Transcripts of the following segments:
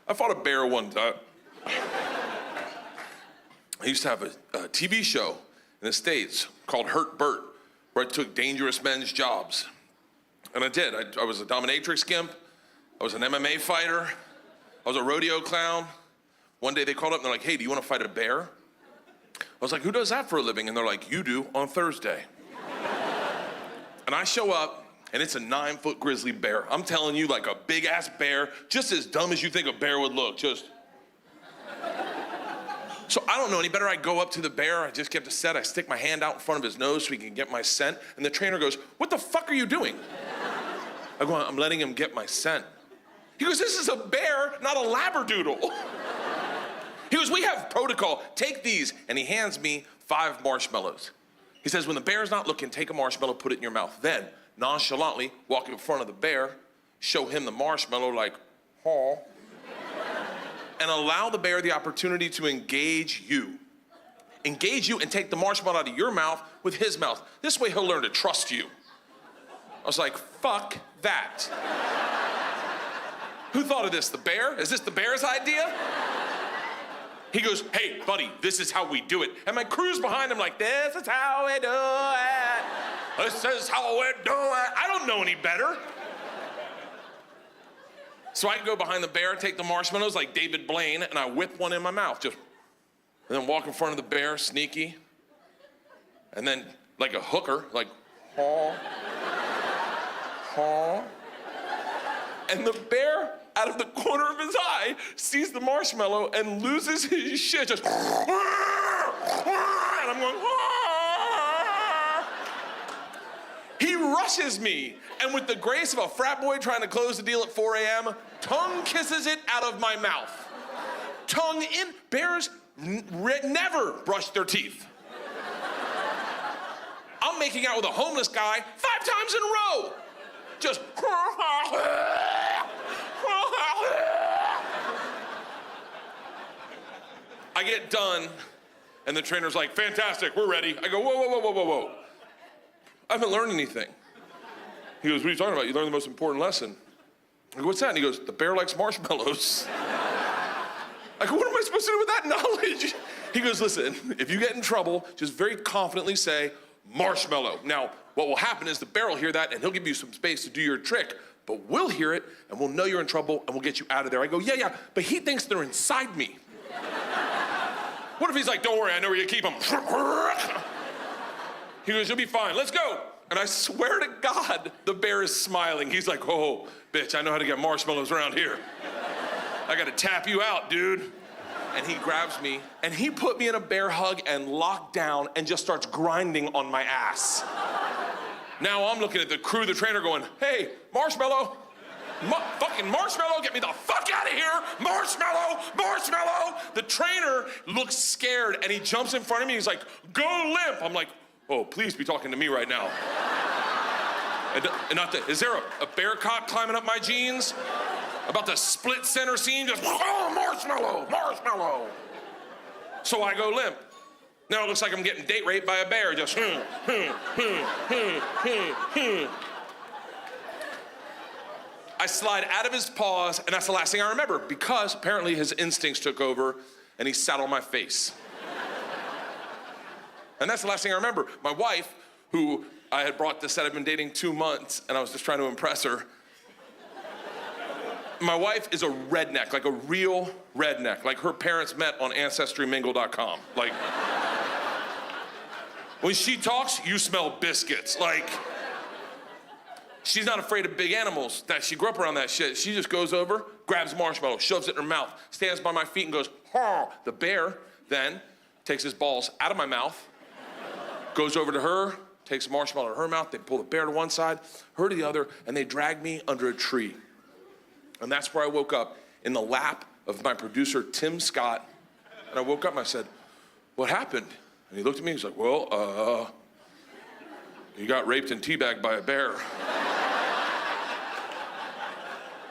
I fought a bear one time. I used to have a TV show in the States called Hurt Bert, where I took dangerous men's jobs. And I did. I was a dominatrix gimp. I was an MMA fighter. I was a rodeo clown. One day they called up and they're like, hey, do you want to fight a bear? I was like, who does that for a living? And they're like, you do on Thursday. And I show up and it's a 9-foot grizzly bear. I'm telling you, like a big ass bear, just as dumb as you think a bear would look, just. So I don't know any better. I go up to the bear, I just get to set, I stick my hand out in front of his nose so he can get my scent, and the trainer goes, what the fuck are you doing? I go, I'm letting him get my scent. He goes, this is a bear, not a labradoodle. He goes, we have protocol, take these, and he hands me 5 marshmallows. He says, when the bear's not looking, take a marshmallow, put it in your mouth. Then, nonchalantly, walk in front of the bear, show him the marshmallow like, huh, and allow the bear the opportunity to engage you. Engage you and take the marshmallow out of your mouth with his mouth. This way he'll learn to trust you. I was like, fuck that. Who thought of this, the bear? Is this the bear's idea? He goes, hey, buddy, this is how we do it. And my crew's behind him like, this is how we do it. This is how we do it. I don't know any better. So I go behind the bear, take the marshmallows like David Blaine, and I whip one in my mouth, just, and then walk in front of the bear, sneaky, and then like a hooker, like, haw, haw. And the bear, out of the corner of his eye, sees the marshmallow and loses his shit, just, and I'm going, He rushes me, and with the grace of a frat boy trying to close the deal at 4 a.m., tongue kisses it out of my mouth. Tongue in. Bears never brush their teeth. I'm making out with a homeless guy 5 times in a row. Just. I get done, and the trainer's like, fantastic, we're ready. I go, whoa, whoa, whoa, whoa, whoa, whoa. I haven't learned anything. He goes, what are you talking about? You learned the most important lesson. I go, what's that? And he goes, the bear likes marshmallows. I go, what am I supposed to do with that knowledge? He goes, listen, if you get in trouble, just very confidently say, marshmallow. Now, what will happen is the bear will hear that and he'll give you some space to do your trick, but we'll hear it and we'll know you're in trouble and we'll get you out of there. I go, yeah, but he thinks they're inside me. What if he's like, don't worry, I know where you keep them. He goes, you'll be fine, let's go. And I swear to God, the bear is smiling. He's like, oh, bitch, I know how to get marshmallows around here. I gotta tap you out, dude. And he grabs me, and he put me in a bear hug and locked down and just starts grinding on my ass. Now I'm looking at the crew, the trainer going, hey, marshmallow. Fucking marshmallow, get me the fuck out of here! Marshmallow, marshmallow! The trainer looks scared and he jumps in front of me, he's like, go limp! I'm like, oh, please be talking to me right now. And not that, is there a bear cop climbing up my jeans? About the split center scene, just, oh, marshmallow, marshmallow! So I go limp. Now it looks like I'm getting date raped by a bear, just, I slide out of his paws, and that's the last thing I remember, because apparently his instincts took over, and he sat on my face. And that's the last thing I remember. My wife, who I had brought to set, I've been dating 2 months, and I was just trying to impress her. My wife is a redneck, like a real redneck, like her parents met on AncestryMingle.com. Like, when she talks, you smell biscuits, like. She's not afraid of big animals. That she grew up around that shit. She just goes over, grabs a marshmallow, shoves it in her mouth, stands by my feet and goes, ha! The bear then takes his balls out of my mouth, goes over to her, takes a marshmallow in her mouth, they pull the bear to one side, her to the other, and they drag me under a tree. And that's where I woke up, in the lap of my producer, Tim Scott. And I woke up and I said, what happened? And he looked at me, he's like, well, you got raped and teabagged by a bear.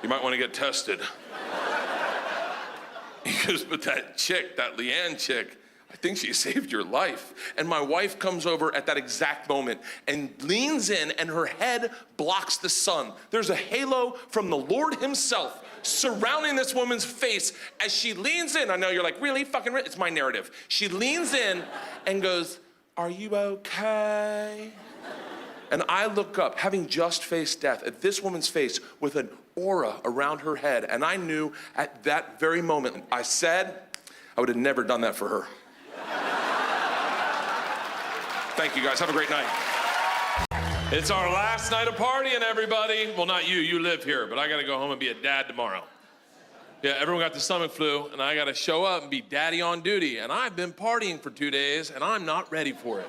You might want to get tested. He goes, but that chick, that Leanne chick, I think she saved your life. And my wife comes over at that exact moment and leans in, and her head blocks the sun. There's a halo from the Lord himself surrounding this woman's face as she leans in. I know you're like, really? Fucking it's my narrative. She leans in and goes, "Are you okay?" And I look up, having just faced death, at this woman's face with an aura around her head. And I knew at that very moment, I said, I would have never done that for her. Thank you guys, have a great night. It's our last night of partying, everybody. Well, not you, you live here, but I gotta go home and be a dad tomorrow. Yeah, everyone got the stomach flu, and I gotta show up and be daddy on duty. And I've been partying for 2 days, and I'm not ready for it.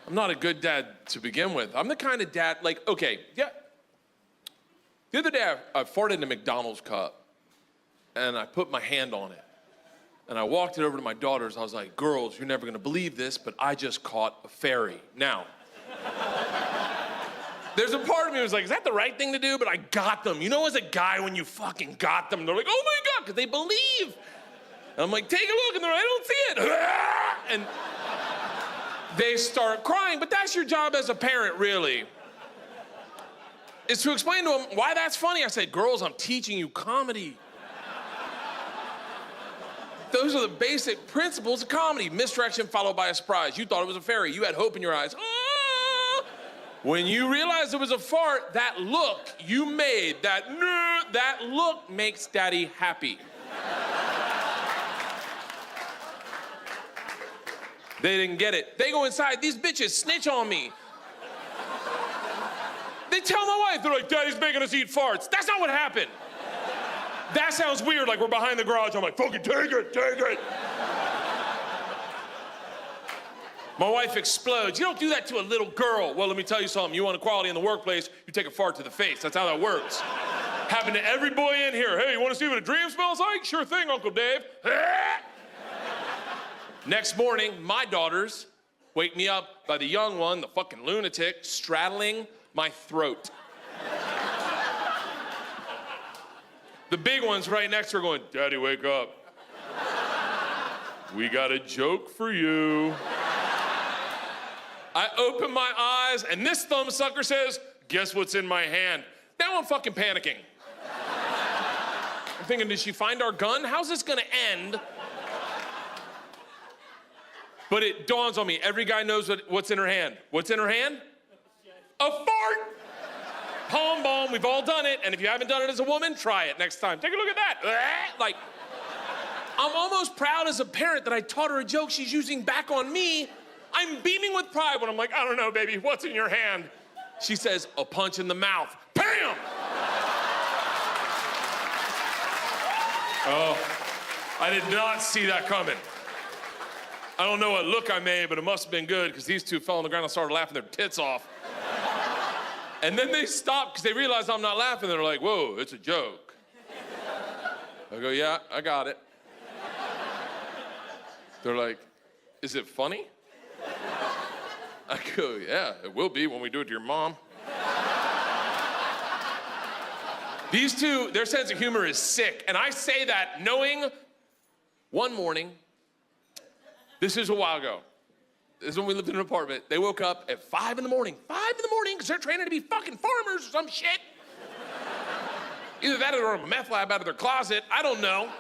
I'm not a good dad to begin with. I'm the kind of dad, like, okay, yeah. The other day, I farted in a McDonald's cup, and I put my hand on it. And I walked it over to my daughters. I was like, girls, you're never gonna believe this, but I just caught a fairy. Now, there's a part of me that was like, is that the right thing to do? But I got them. You know, as a guy, when you fucking got them, they're like, oh my God, because they believe. And I'm like, take a look, and they're like, I don't see it. And they start crying, but that's your job as a parent, really, is to explain to them why that's funny. I said, girls, I'm teaching you comedy. Those are the basic principles of comedy. Misdirection followed by a surprise. You thought it was a fairy. You had hope in your eyes. Ah! When you realized it was a fart, that look you made, that look makes daddy happy. They didn't get it. They go inside. These bitches snitch on me. They tell my wife, they're like, daddy's making us eat farts. That's not what happened. That sounds weird, like we're behind the garage. I'm like, fucking take it, take it. My wife explodes. You don't do that to a little girl. Well, let me tell you something. You want equality in the workplace, you take a fart to the face. That's how that works. Happened to every boy in here. Hey, you want to see what a dream smells like? Sure thing, Uncle Dave. Next morning, my daughters wake me up by the young one, the fucking lunatic, straddling my throat. The big one's right next to her going, Daddy, wake up. We got a joke for you. I open my eyes, and this thumbsucker says, guess what's in my hand? Now I'm fucking panicking. I'm thinking, did she find our gun? How's this gonna end? But it dawns on me, every guy knows what's in her hand. What's in her hand? A fart! Palm balm, we've all done it, and if you haven't done it as a woman, try it next time. Take a look at that. Like, I'm almost proud as a parent that I taught her a joke she's using back on me. I'm beaming with pride when I'm like, I don't know, baby, what's in your hand? She says, a punch in the mouth. Bam! Oh, I did not see that coming. I don't know what look I made, but it must have been good, because these two fell on the ground and started laughing their tits off. And then they stopped because they realized I'm not laughing. They're like, whoa, it's a joke. I go, yeah, I got it. They're like, is it funny? I go, yeah, it will be when we do it to your mom. These two, their sense of humor is sick. And I say that knowing one morning, this is a while ago. This is when we lived in an apartment. They woke up at 5 in the morning. 5 in the morning, because they're training to be fucking farmers or some shit. Either that or they're in a meth lab out of their closet. I don't know.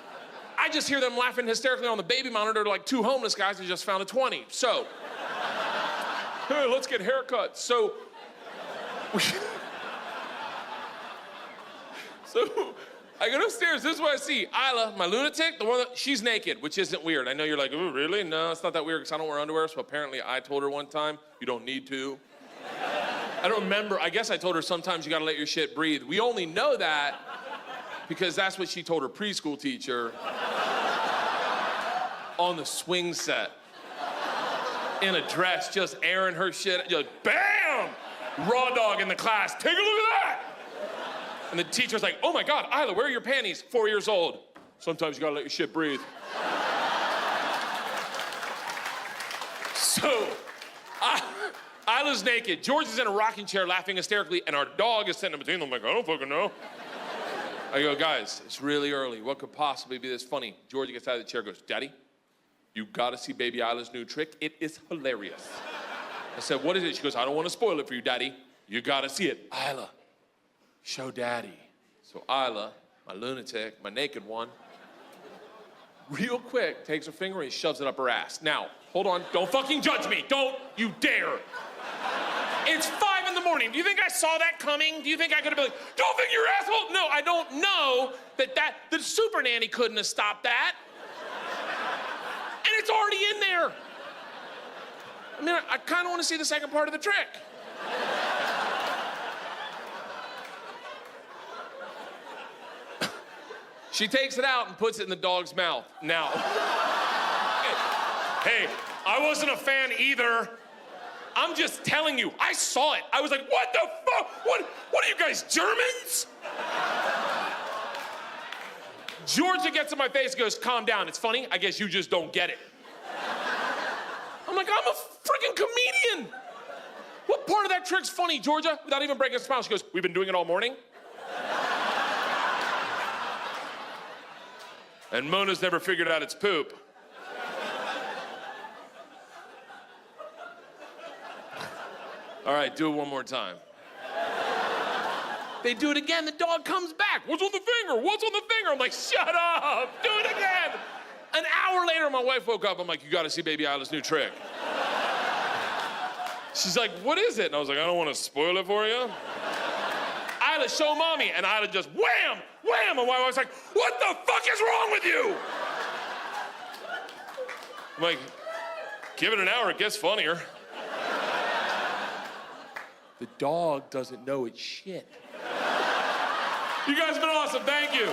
I just hear them laughing hysterically on the baby monitor like two homeless guys who just found a 20. So, hey, let's get haircuts. So I go upstairs, this is what I see. Isla, my lunatic, the one that, she's naked, which isn't weird. I know you're like, oh, really? No, it's not that weird because I don't wear underwear, so apparently I told her one time, you don't need to. I don't remember, I guess I told her sometimes you gotta let your shit breathe. We only know that because that's what she told her preschool teacher on the swing set. In a dress, just airing her shit, just bam! Raw dog in the class, take a look at that! And the teacher's like, oh my God, Isla, where are your panties? 4 years old. Sometimes you gotta let your shit breathe. So, Isla's naked. George is in a rocking chair laughing hysterically, and our dog is sitting in between them like, I don't fucking know. I go, guys, it's really early. What could possibly be this funny? George gets out of the chair and goes, Daddy, you gotta see baby Isla's new trick. It is hilarious. I said, what is it? She goes, I don't wanna spoil it for you, Daddy. You gotta see it. Isla, show Daddy. So Isla, my lunatic, my naked one, real quick takes her finger and shoves it up her ass. Now, hold on, don't fucking judge me. Don't you dare. It's 5 in the morning. Do you think I saw that coming? Do you think I could have been like, don't finger your asshole? No, I don't know that the super nanny couldn't have stopped that. And it's already in there. I mean, I kind of want to see the second part of the trick. She takes it out and puts it in the dog's mouth. Now, hey, I wasn't a fan either. I'm just telling you, I saw it. I was like, what the fuck? What are you guys, Germans? Georgia gets in my face and goes, calm down, it's funny, I guess you just don't get it. I'm like, I'm a freaking comedian. What part of that trick's funny, Georgia? Without even breaking a smile, she goes, we've been doing it all morning. And Mona's never figured out it's poop. All right, do it one more time. They do it again, the dog comes back. What's on the finger? What's on the finger? I'm like, shut up, do it again. An hour later, my wife woke up. I'm like, you gotta see baby Isla's new trick. She's like, what is it? And I was like, I don't wanna spoil it for you. Isla, show mommy. And Isla just wham, wham. And my wife's like, what the fuck is wrong with you? I'm like, give it an hour, it gets funnier. The dog doesn't know it's shit. You guys have been awesome, thank you.